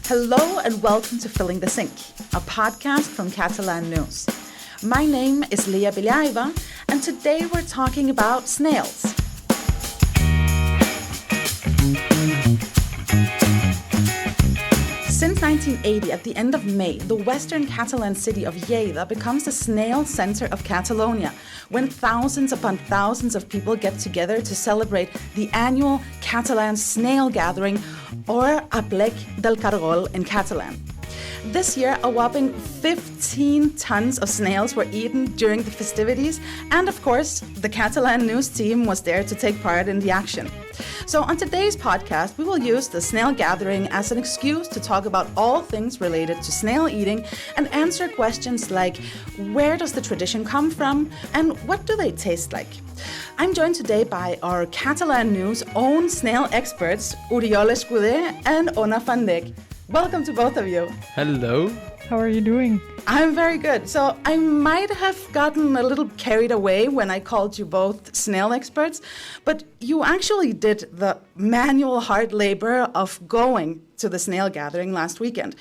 Hello and welcome to Filling the Sink, a podcast from Catalan News. My name is Lea Beliaeva, and today we're talking about snails. Since 1980, at the end of May, the western Catalan city of Lleida becomes the snail center of Catalonia, when thousands upon thousands of people get together to celebrate the annual Catalan Snail Gathering, or Aplec del cargol in Catalan. This year, a whopping 15 tons of snails were eaten during the festivities, and of course, the Catalan News team was there to take part in the action. So on today's podcast, we will use the snail gathering as an excuse to talk about all things related to snail eating and answer questions like, where does the tradition come from and what do they taste like? I'm joined today by our Catalan News own snail experts, Oriol Escudé and Ona van Dyck. Welcome to both of you. Hello. How are you doing? I'm very good. So I might have gotten a little carried away when I called you both snail experts, but you actually did the manual hard labor of going to the snail gathering last weekend.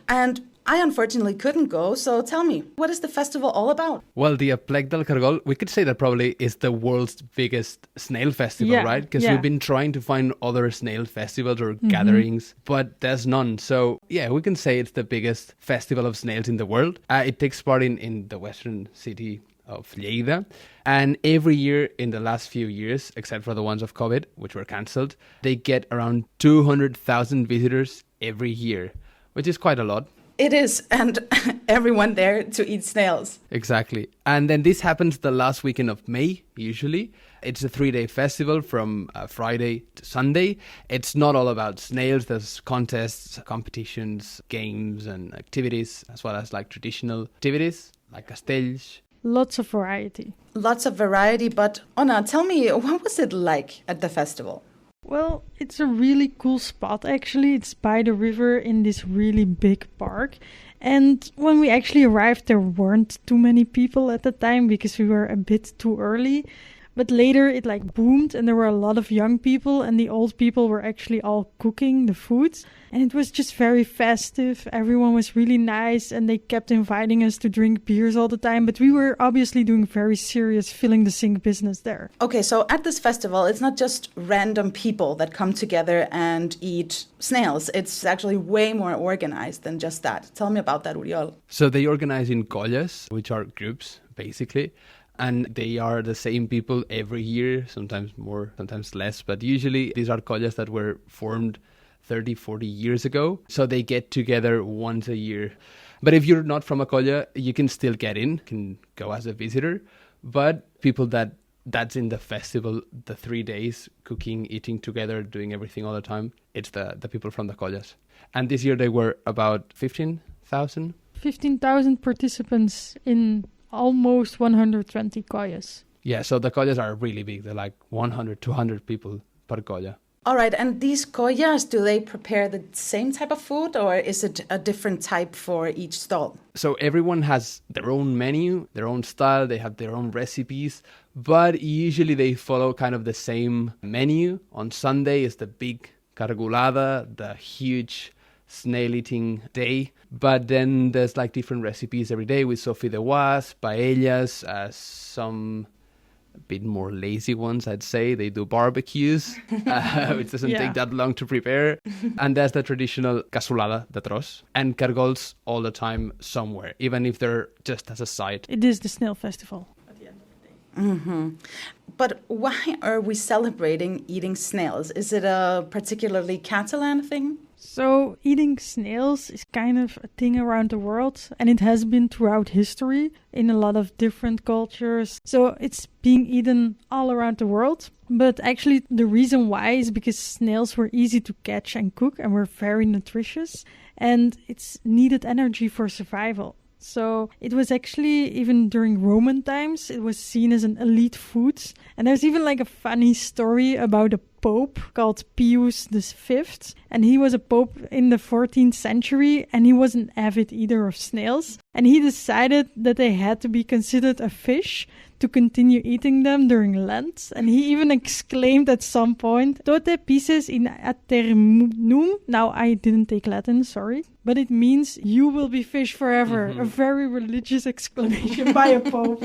And I unfortunately couldn't go, so tell me, what is the festival all about? Well, the Aplec del cargol, we could say that probably is the world's biggest snail festival, right? Because we've been trying to find other snail festivals or gatherings, but there's none. So yeah, we can say it's the biggest festival of snails in the world. It takes part in the western city of Lleida. And every year in the last few years, except for the ones of COVID, which were cancelled, they get around 200,000 visitors every year, which is quite a lot. It is, and everyone there to eat snails. Exactly. And then this happens the last weekend of May, usually. It's a 3-day festival from Friday to Sunday. It's not all about snails. There's contests, competitions, games and activities, as well as like traditional activities like castells. Lots of variety. Lots of variety, but Ona, tell me, what was it like at the festival? Well, it's a really cool spot actually. It's by the river in this really big park. And when we actually arrived, there weren't too many people at the time because we were a bit too early. But later it boomed and there were a lot of young people and the old people were actually all cooking the food. And it was just very festive. Everyone was really nice and they kept inviting us to drink beers all the time. But we were obviously doing very serious filling the sink business there. Okay, so at this festival, it's not just random people that come together and eat snails. It's actually way more organized than just that. Tell me about that, Oriol. So they organize in colles, which are groups, basically. And they are the same people every year, sometimes more, sometimes less. But usually these are colles that were formed 30, 40 years ago. So they get together once a year. But if you're not from a colle, you can still get in, can go as a visitor. But people that's in the festival, the 3 days, cooking, eating together, doing everything all the time, it's the people from the colles. And this year they were about 15,000. 15,000 participants in almost 120 colles. Yeah, so the colles are really big. They're like 100, 200 people per colle. All right, and these colles, do they prepare the same type of food or is it a different type for each stall? So everyone has their own menu, their own style, they have their own recipes, but usually they follow kind of the same menu. On Sunday is the big cargolada, the huge snail-eating day. But then there's different recipes every day with Sophie de Was, paellas, some a bit more lazy ones, I'd say. They do barbecues, which doesn't take that long to prepare. And there's the traditional casolada de tros and cargols all the time somewhere, even if they're just as a side. It is the snail festival. At the end of the day. Mm-hmm. But why are we celebrating eating snails? Is it a particularly Catalan thing? So eating snails is kind of a thing around the world, and it has been throughout history in a lot of different cultures. So it's being eaten all around the world. But actually the reason why is because snails were easy to catch and cook and were very nutritious, and it's needed energy for survival. So it was actually, even during Roman times, it was seen as an elite food. And there's even a funny story about a pope called Pius V, and he was a pope in the 14th century, and he was an avid eater of snails, and he decided that they had to be considered a fish to continue eating them during Lent, and he even exclaimed at some point, "Tote pisces in aeternum." Now, I didn't take Latin, sorry, but it means "you will be fish forever," a very religious exclamation by a pope.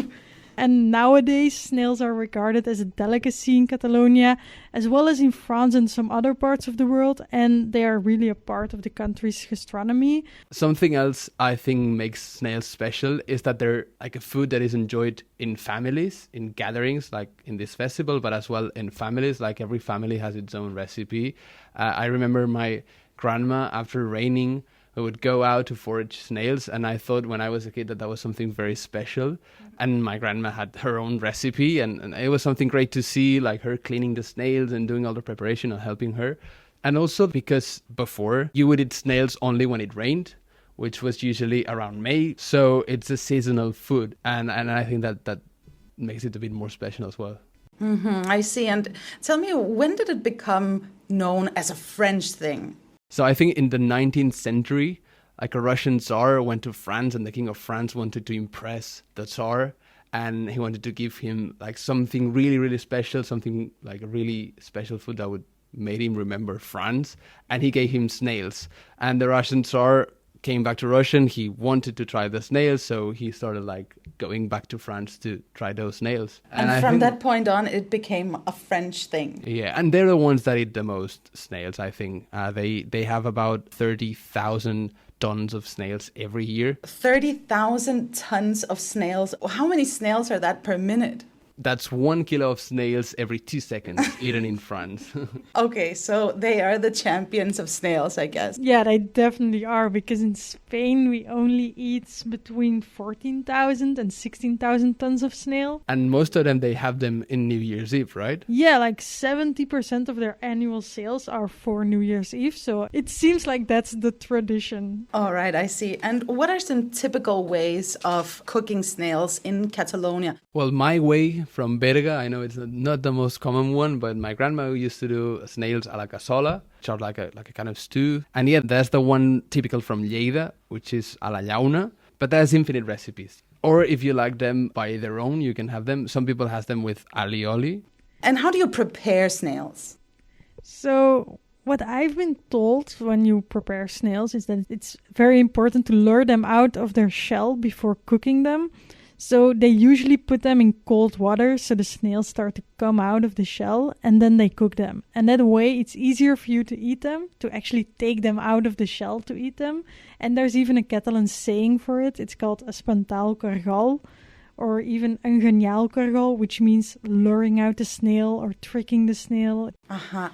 And nowadays, snails are regarded as a delicacy in Catalonia, as well as in France and some other parts of the world, and they are really a part of the country's gastronomy. Something else I think makes snails special is that they're like a food that is enjoyed in families, in gatherings, like in this festival, but as well in families, like every family has its own recipe. I remember my grandma, after raining, would go out to forage snails, and I thought when I was a kid that was something very special. And my grandma had her own recipe, and it was something great to see, like her cleaning the snails and doing all the preparation and helping her. And also because before you would eat snails only when it rained, which was usually around May, so it's a seasonal food, and I think that makes it a bit more special as well. I see. And tell me, when did it become known as a French thing? So I think in the 19th century, like a Russian Tsar went to France, and the King of France wanted to impress the Tsar, and he wanted to give him like something really, really special, something like a really special food that would made him remember France, and he gave him snails. And the Russian Tsar came back to Russia, and he wanted to try the snails, so he started like going back to France to try those snails. And from that point on, it became a French thing. Yeah, and they're the ones that eat the most snails, I think. They have about 30,000 tons of snails every year. 30,000 tons of snails. How many snails are that per minute? That's 1 kilo of snails every 2 seconds eaten in France. Okay, so they are the champions of snails, I guess. Yeah, they definitely are, because in Spain we only eat between 14,000 and 16,000 tons of snail. And most of them, they have them in New Year's Eve, right? Yeah, like 70% of their annual sales are for New Year's Eve, so it seems like that's the tradition. All right, I see. And what are some typical ways of cooking snails in Catalonia? Well, my way from Berga, I know it's not the most common one, but my grandma used to do snails a la cassola, which are like a kind of stew. And yeah, that's the one typical from Lleida, which is a la llauna, but there's infinite recipes. Or if you like them by their own, you can have them. Some people have them with alioli. And how do you prepare snails? So what I've been told when you prepare snails is that it's very important to lure them out of their shell before cooking them. So they usually put them in cold water so the snails start to come out of the shell, and then they cook them. And that way it's easier for you to eat them, to actually take them out of the shell to eat them. And there's even a Catalan saying for it. It's called espantar cargol, or even engañar cargol, which means luring out the snail or tricking the snail.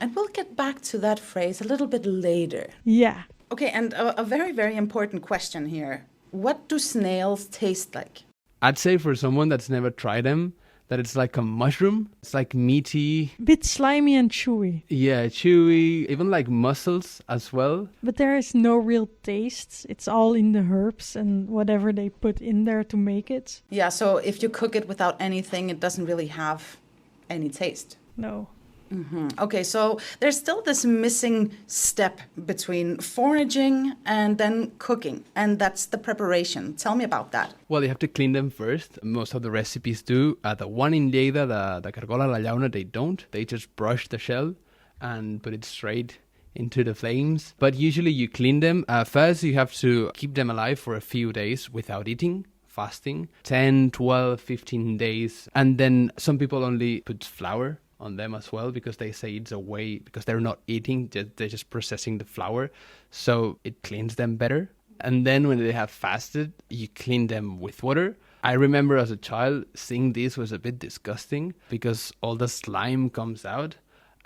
And we'll get back to that phrase a little bit later. Yeah. Okay, and a very, very important question here. What do snails taste like? I'd say for someone that's never tried them, that it's like a mushroom. It's like meaty. Bit slimy and chewy. Yeah, chewy, even like mussels as well. But there is no real taste. It's all in the herbs and whatever they put in there to make it. Yeah, so if you cook it without anything, it doesn't really have any taste. No. Okay, so there's still this missing step between foraging and then cooking, and that's the preparation. Tell me about that. Well, you have to clean them first. Most of the recipes do. The one in Lleida, the cargol a la llauna, they don't. They just brush the shell and put it straight into the flames. But usually you clean them. First, you have to keep them alive for a few days without eating. Fasting, 10, 12, 15 days. And then some people only put flour on them as well, because they say it's a way, because they're not eating, they're just processing the flour, so it cleans them better. And then when they have fasted, you clean them with water. I remember as a child seeing this was a bit disgusting, because all the slime comes out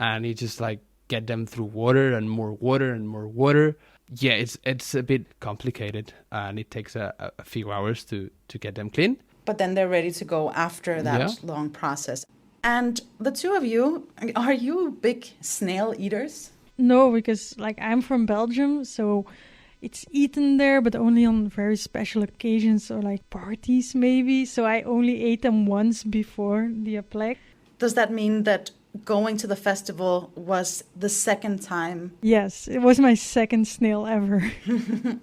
and you just like get them through water and more water and more water. Yeah, it's a bit complicated, and it takes a few hours to get them clean. But then they're ready to go after that long process. And the two of you, are you big snail eaters? No, because like I'm from Belgium, so it's eaten there, but only on very special occasions or like parties maybe. So I only ate them once before the Aplec. Does that mean that going to the festival was the second time. Yes, it was my second snail ever.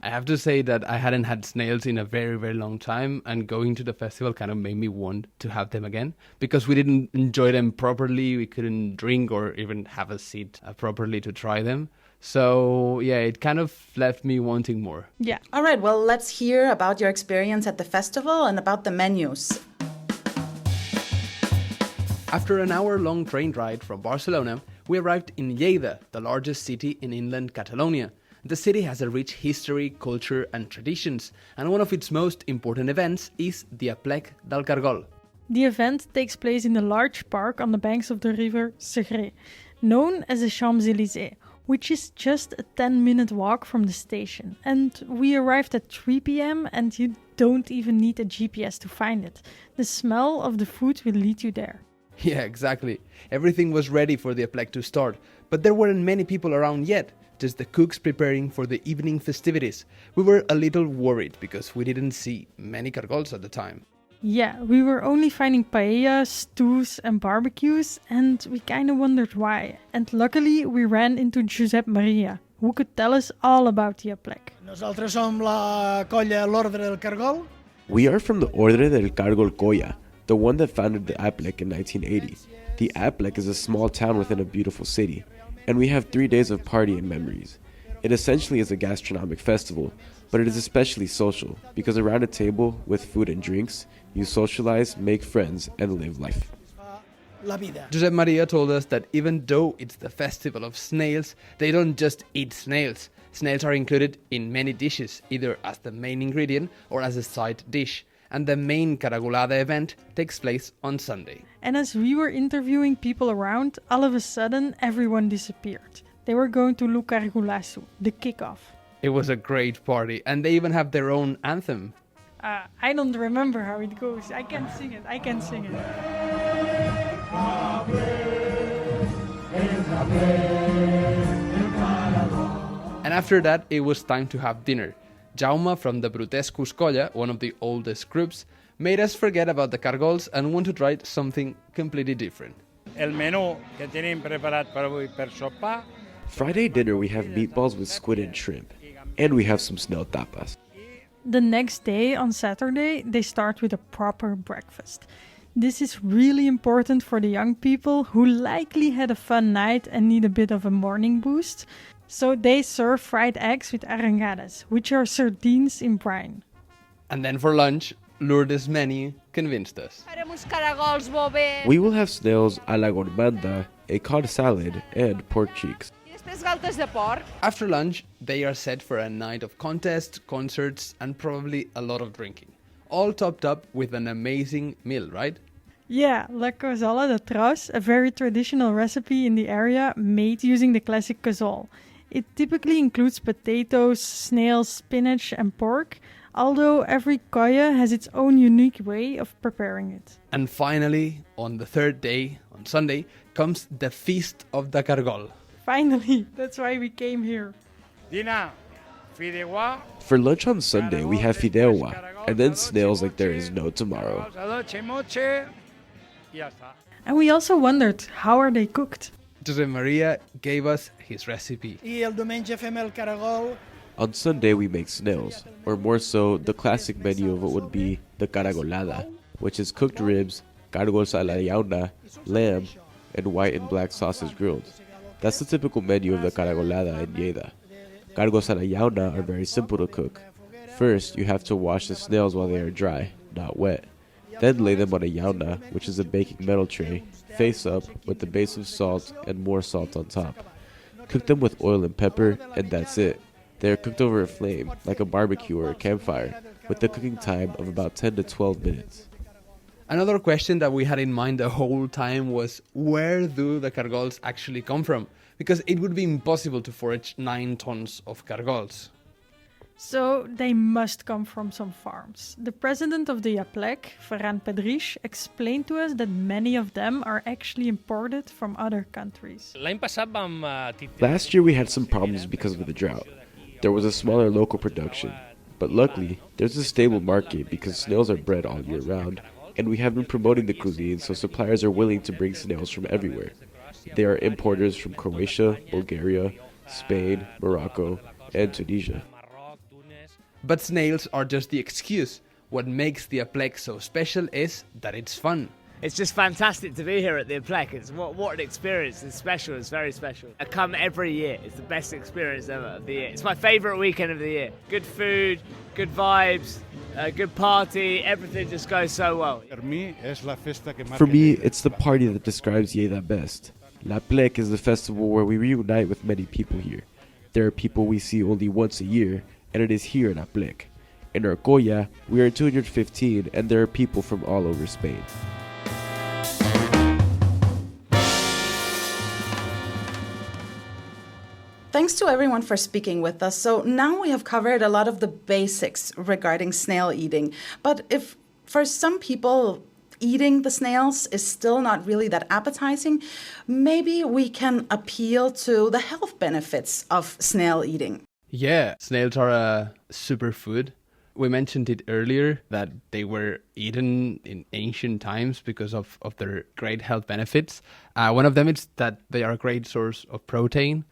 I have to say that I hadn't had snails in a very, very long time, and going to the festival kind of made me want to have them again because we didn't enjoy them properly. We couldn't drink or even have a seat properly to try them. So, yeah, it kind of left me wanting more. Yeah. All right, well, let's hear about your experience at the festival and about the menus. After an hour-long train ride from Barcelona, we arrived in Lleida, the largest city in inland Catalonia. The city has a rich history, culture and traditions, and one of its most important events is the Aplec del Cargol. The event takes place in a large park on the banks of the river Escudé, known as the Champs-Élysées, which is just a 10-minute walk from the station. And we arrived at 3 p.m. and you don't even need a GPS to find it. The smell of the food will lead you there. Yeah, exactly. Everything was ready for the Aplec to start, but there weren't many people around yet, just the cooks preparing for the evening festivities. We were a little worried because we didn't see many cargols at the time. Yeah, we were only finding paellas, stews and barbecues, and we kind of wondered why. And luckily we ran into Josep Maria, who could tell us all about the Aplec. Nosaltres som la colla l'Ordre del Cargol. We are from the Ordre del Cargol Colla, the one that founded the Aplec in 1980. The Aplec is a small town within a beautiful city, and we have 3 days of party and memories. It essentially is a gastronomic festival, but it is especially social, because around a table with food and drinks, you socialize, make friends, and live life. La vida. Josep Maria told us that even though it's the festival of snails, they don't just eat snails. Snails are included in many dishes, either as the main ingredient or as a side dish. And the main caragolada event takes place on Sunday. And as we were interviewing people around, all of a sudden everyone disappeared. They were going to Lucargulasu, the kickoff. It was a great party, and they even have their own anthem. I don't remember how it goes. I can sing it. And after that, it was time to have dinner. Jaume from the Brutescus Colla, one of the oldest groups, made us forget about the cargols and want to try something completely different. El menú que tenim preparat per avui per sopar. Friday dinner we have meatballs with squid and shrimp, and we have some snail tapas. The next day, on Saturday, they start with a proper breakfast. This is really important for the young people who likely had a fun night and need a bit of a morning boost. So they serve fried eggs with arrangadas, which are sardines in brine. And then for lunch, Lourdes' menu convinced us. We will have snails a la gourmanda, a cod salad, and pork cheeks. After lunch, they are set for a night of contests, concerts, and probably a lot of drinking. All topped up with an amazing meal, right? Yeah, la cazola de tros, a very traditional recipe in the area made using the classic cazol. It typically includes potatoes, snails, spinach, and pork, although every colla has its own unique way of preparing it. And finally, on the third day, on Sunday, comes the Feast of the Cargol. Finally, that's why we came here. Dinar, fideuà. For lunch on Sunday, we have fideuà, and then snails like there is no tomorrow. And we also wondered, how are they cooked? Jose Maria gave us his recipe. I el diumenge fem el caragol. On Sunday, we make snails, or more so, the classic menu of what would be the caragolada, which is cooked ribs, cargols a la llauna, lamb, and white and black sausage grilled. That's the typical menu of the caragolada in Lleida. Cargos a la llauna are very simple to cook. First, you have to wash the snails while they are dry, not wet. Then lay them on a llauna, which is a baking metal tray, face up with the base of salt and more salt on top. Cook them with oil and pepper, and that's it. They are cooked over a flame, like a barbecue or a campfire, with a cooking time of about 10 to 12 minutes. Another question that we had in mind the whole time was, where do the cargols actually come from? Because it would be impossible to forage 9 tons of cargols. So they must come from some farms. The president of the Aplec, Ferran Pedrix, explained to us that many of them are actually imported from other countries. Last year we had some problems because of the drought. There was a smaller local production, but luckily there's a stable market because snails are bred all year round, and we have been promoting the cuisine so suppliers are willing to bring snails from everywhere. They are importers from Croatia, Bulgaria, Spain, Morocco, and Tunisia. But snails are just the excuse. What makes the Aplec so special is that it's fun. It's just fantastic to be here at the Aplec. It's what an experience. It's special. It's very special. I come every year. It's the best experience ever of the year. It's my favourite weekend of the year. Good food, good vibes, good party. Everything just goes so well. For me, it's the party that describes Lleida best. La Aplec is the festival where we reunite with many people here. There are people we see only once a year, and it is here in Aplec. In our colla, we are 215, and there are people from all over Spain. Thanks to everyone for speaking with us. So now we have covered a lot of the basics regarding snail eating. But if for some people eating the snails is still not really that appetizing, maybe we can appeal to the health benefits of snail eating. Yeah, snails are a superfood. We mentioned it earlier that they were eaten in ancient times because of their great health benefits. One of them is that they are a great source of protein.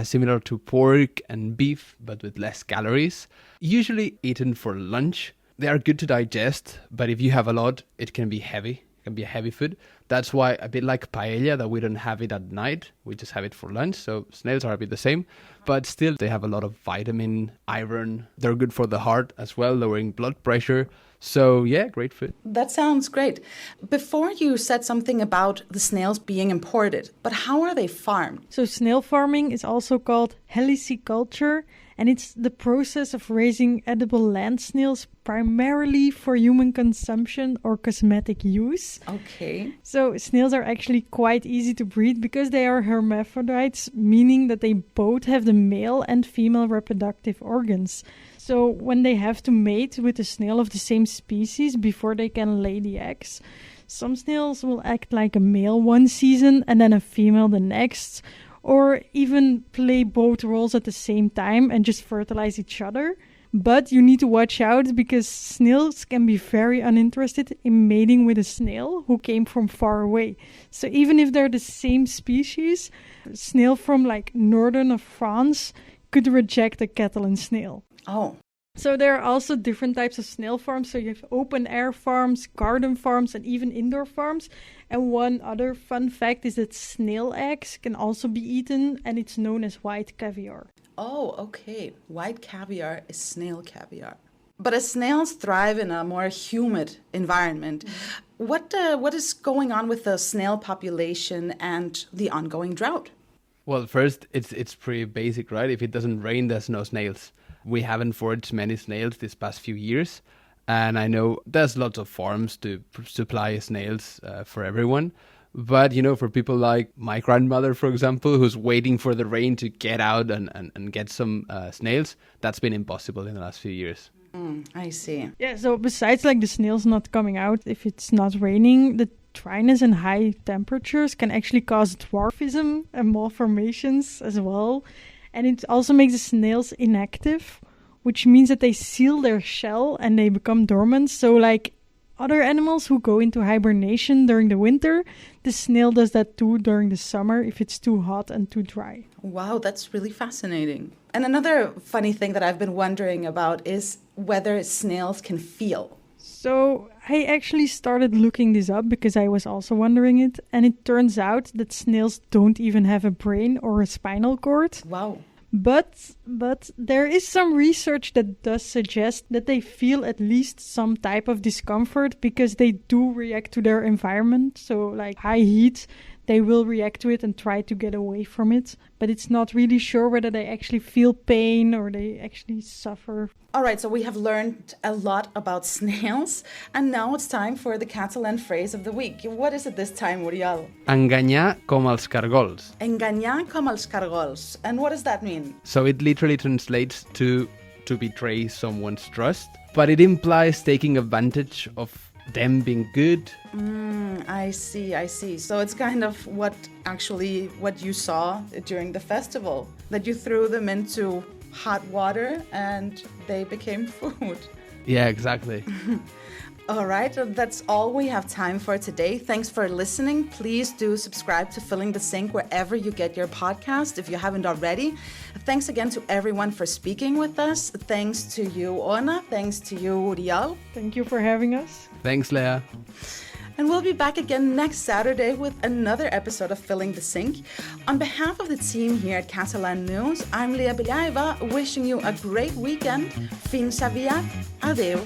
Similar to pork and beef, but with less calories. Usually eaten for lunch. They are good to digest, but if you have a lot, it can be heavy. It can be a heavy food. That's why, a bit like paella, that we don't have it at night. We just have it for lunch. So snails are a bit the same. But still, they have a lot of vitamin, iron. They're good for the heart as well, lowering blood pressure. So yeah, great food. That sounds great. Before you said something about the snails being imported, but how are they farmed? So snail farming is also called heliciculture, and it's the process of raising edible land snails primarily for human consumption or cosmetic use. Okay. So snails are actually quite easy to breed because they are hermaphrodites, meaning that they both have the male and female reproductive organs. So when they have to mate with a snail of the same species before they can lay the eggs, some snails will act like a male one season and then a female the next, or even play both roles at the same time and just fertilize each other. But you need to watch out because snails can be very uninterested in mating with a snail who came from far away. So even if they're the same species, a snail from like northern of France could reject a Catalan snail. Oh. So there are also different types of snail farms. So you have open air farms, garden farms, and even indoor farms. And one other fun fact is that snail eggs can also be eaten, and it's known as white caviar. Oh, okay. White caviar is snail caviar. But as snails thrive in a more humid environment, what is going on with the snail population and the ongoing drought? Well, first, it's pretty basic, right? If it doesn't rain, there's no snails. We haven't foraged many snails this past few years. And I know there's lots of farms to supply snails for everyone. But, you know, for people like my grandmother, for example, who's waiting for the rain to get out and get some snails, that's been impossible in the last few years. I see. Yeah, so besides like the snails not coming out if it's not raining, the dryness and high temperatures can actually cause dwarfism and malformations as well. And it also makes the snails inactive, which means that they seal their shell and they become dormant. So like other animals who go into hibernation during the winter, the snail does that too during the summer if it's too hot and too dry. Wow, that's really fascinating. And another funny thing that I've been wondering about is whether snails can feel. So I actually started looking this up because I was also wondering it. And it turns out that snails don't even have a brain or a spinal cord. Wow. But there is some research that does suggest that they feel at least some type of discomfort because they do react to their environment. So like high heat, they will react to it and try to get away from it. But it's not really sure whether they actually feel pain or they actually suffer. All right, so we have learned a lot about snails. And now it's time for the Catalan phrase of the week. What is it this time, Oriol? Enganyar com els cargols. Enganyar com els cargols. And what does that mean? So it literally translates to betray someone's trust, but it implies taking advantage of them being good. I see. So it's kind of what you saw during the festival, that you threw them into hot water and they became food. Yeah, exactly. All right, that's all we have time for today. Thanks for listening. Please do subscribe to Filling the Sink wherever you get your podcast if you haven't already. Thanks again to everyone for speaking with us. Thanks to you, Ona. Thanks to you, Oriol. Thank you for having us. Thanks, Lea. And we'll be back again next Saturday with another episode of Filling the Sink. On behalf of the team here at Catalan News, I'm Lea Beliaeva, wishing you a great weekend. Fins aviat. Adeu.